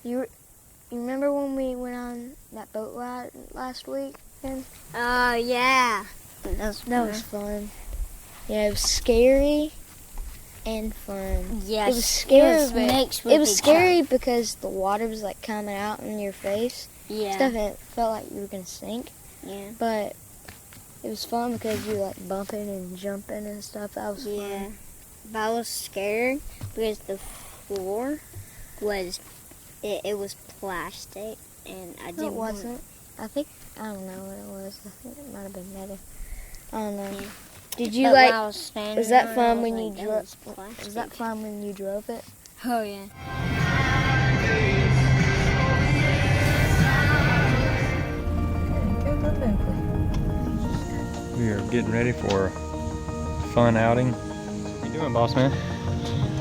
You remember when we went on that boat ride last week? Oh, yeah. That was fun. Yeah, it was scary and fun. Yeah, it was scary. It was scary because the water was like coming out in your face. Yeah. Stuff, and it felt like you were gonna sink. Yeah. But it was fun because you were like bumping and jumping and stuff. That was fun. But I was scared because the floor was it was plastic, and I didn't. It wasn't. I don't know what it was. I think it might have been metal. I don't know. Yeah. Did you was that fun when you drove? Was that fun when you drove it? Oh yeah. We are getting ready for a fun outing. What you doing, boss man?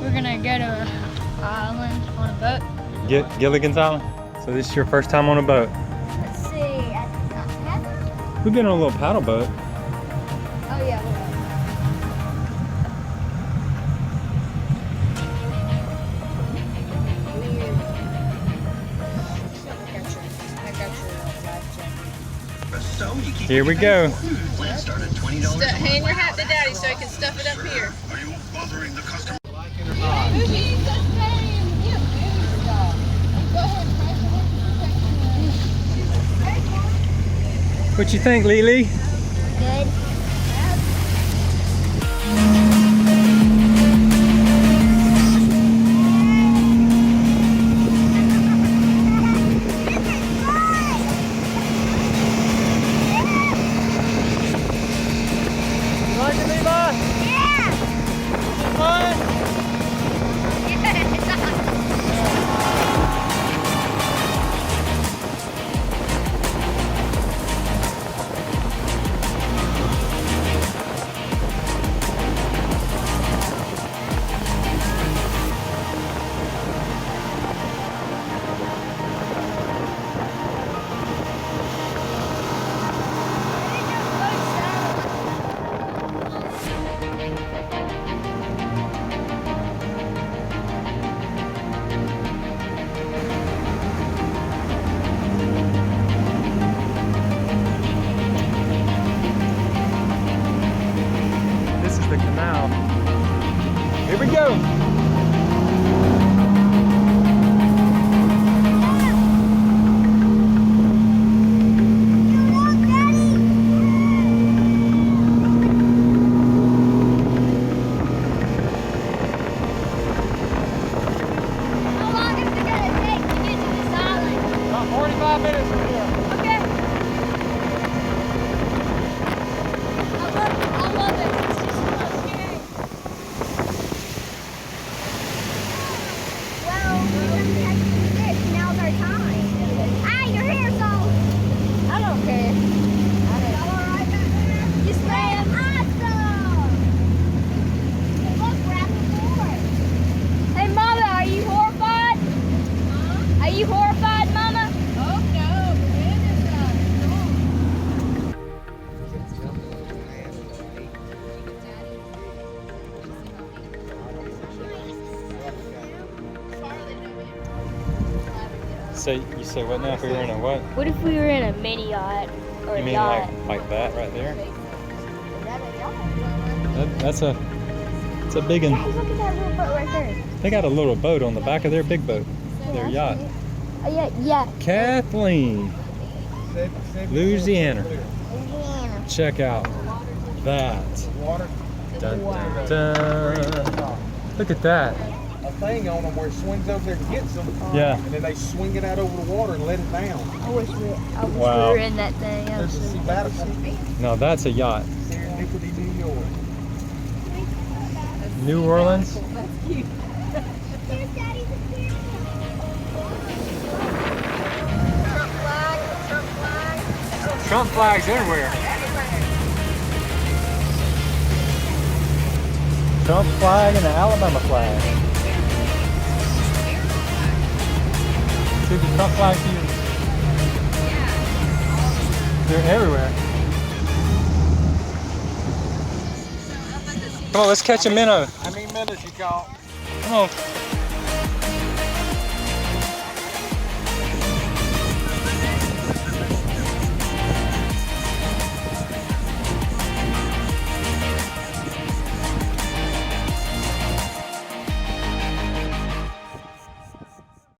We're gonna go to an island on a boat. Gilligan's Island? So this is your first time on a boat? Let's see. We've been on a little paddle boat. Oh yeah. Here we go. Hand your hat to Daddy so he can stuff it up here. Are you bothering the customer? What you think, Lily? Good. This is the canal. Here we go. How long is it gonna take to get to this island? About 45 minutes from here. Okay. I love it. It's just so scary. Well, we have to this. Now's our time. Ah, your hair's all. I don't care. Y'all all right back there? Yes, ma'am. Awesome. Look, we're at the board. Hey, Mama, are you horrified? Huh? Are you horrified, Mama? Oh no, So you say what now? If we were in a what? What if we were in a mini yacht or You a mean yacht? like that right there? Is that a yacht? It's a big one. Guys, look at that little boat right there. They got a little boat on the back of their big boat. Their yacht. Oh yeah. Kathleen, Louisiana. Louisiana. Check out that. Dun, dun, dun. Look at that. A thing on them where it swings over there and gets them. Yeah. And then they swing it out over the water and let it down. I wish we Wow. were in that thing. There's a sabbatical. No, that's a yacht. Serendipity, New York. New Orleans. Trump flags everywhere. Trump flag and the Alabama flag. See the Trump flags here? They're everywhere. Come on, let's catch a minnow. How many minutes you caught? Come on.